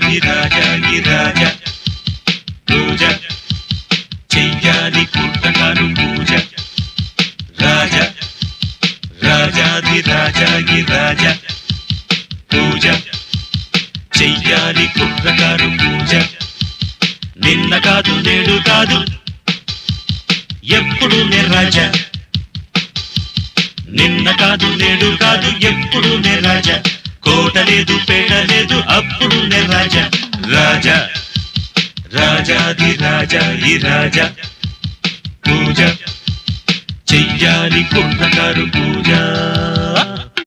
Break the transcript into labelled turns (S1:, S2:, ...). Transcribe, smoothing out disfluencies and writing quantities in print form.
S1: రాజాధిరాజాగిరాజ పూజ చెయ్యాలి పుట్టకారు పూజ రాజ రాజాధిరాజాగిరాజ పూజ చెయ్యాలి పుట్టకారు పూజ నిన్న కాదు నేడు కాదు ఎప్పుడు నే రాజా నిన్న కాదు నేడు కాదు ఎప్పుడు నే రాజా కోట లేదు పేట లేదు అప్పుడు నే రాజా రాజా రాజాధిరాజా ఈ రాజా పూజ చెయ్యాలి పుట్టకారు పూజ